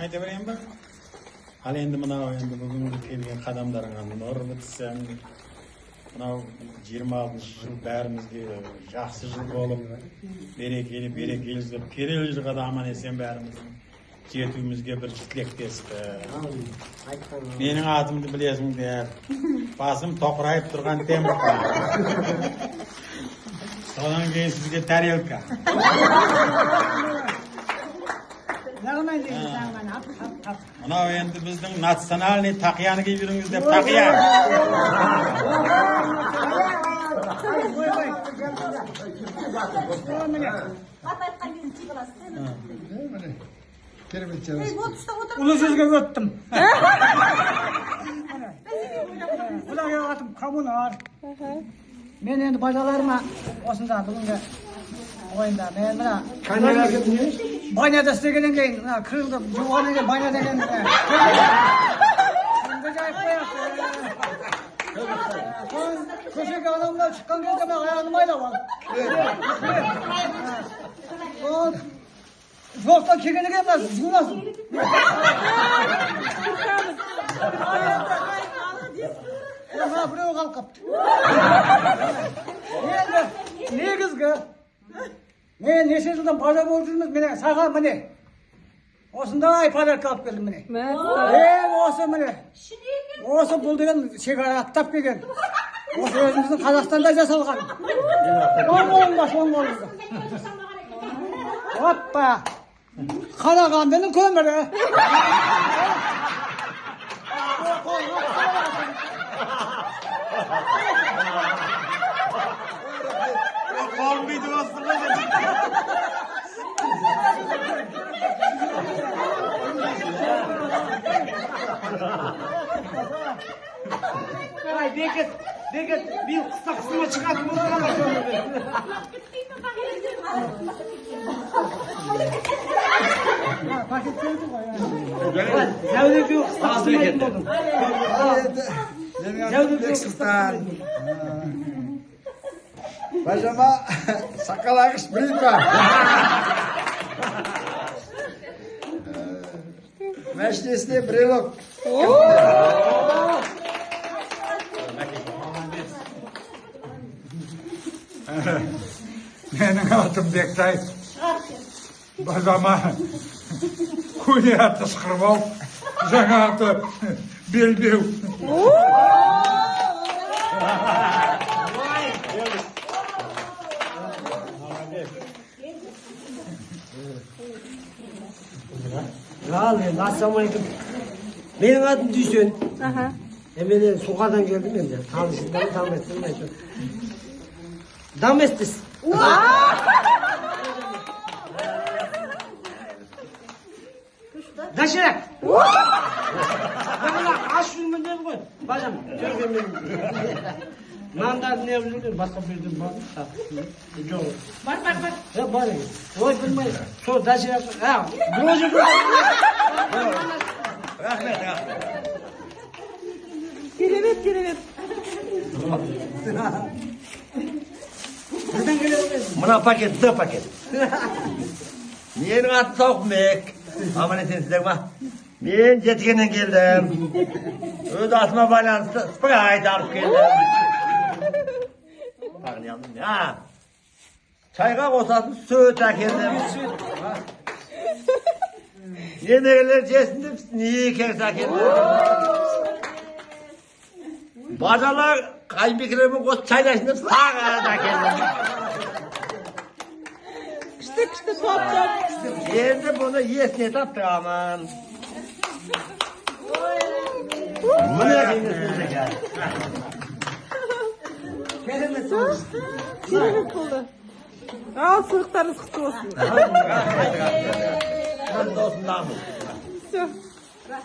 ayta bereyim mi? Hal endi bugungi kelgan qadamlaringga nur bitsin. Mынау 26 жыл бәрімізге жақсы жыл болып, берекелі деп келелі жылға да аман есен бәріміздің жетуімізге бір тілектесті. Менің атымды білесіңдер, басым тоқырайып тұрған темірқа. Содан кейін сізге тарелка. Мынау енді біздің национальный тақияны киіп жүріңіз деп тақия. Ұлы сөзге өттім. Құдай атым коммунар. Мен енді бажаларыма осында бүгінгі ойында мен мына баняда істегеннен кейін мына крылды жуғаннан кейін баня деген көшеге адамдар шыққан кезде мына аяғын майлап ал. Жоқтан келгеннен кейін мына жуынасың. Мына біреу қалып қапты. Негізгі мен неше жылдан бажа болып жүрміз, міне саған міне осындай подарка алып келдім міне. Осы міне. Осы бұл деген шекара аттап келген. Осы өзіміздің Қазақстанда жасалған. Оң қолыңда. Оппа! Қарағандының көмірі. Olmaydı aslında. Ay Bekir, bir kısa kısma çıkartın bunu bana söyle. Paket koydum ya. Zevdeki yok kısa kısma yapmadım. Zevdeki yok kısa. Bacama sakal ağış büyük var. Mecliste brelok. Benim adım Bektay. Bacama kuynatı sıkırmav. Жаңағы белбеу. Assalamualaikum. Benim adım Düşün. Hemen Soka'dan geldim ben de. Tanışım, ben Damestim. Damestis. Daşırak. Bana aç şunu ne bu? Bacım, görgün Mandar ne yapıyorsun? Başka bir gün var. Yok. Bak. Ya bari. Oy bilmeyiz. Sonra daşırak. Ha. Broju. Rahmet. Kiremit. Neden geliyorsun? Buna paket, da paket. Menin atı Tokmek. Aman etensizler bak. Men jetigenden geldim. Öz atıma байланысты Sprite alıp geldim. Bakın yandım ya. Çayga kosaсын söğüt әкелдім. Немерелер жесін деп не кекс әкелдім. Бажалар қайбекіремен қос чайласын деп сағат әкелдім. Kışta toprak. Енді бұны есіне таптырамын. Бұны әкелдім. Kiremit oldu. Al sırıklarınız kutlu olsun. Hamdolsun namı. Все.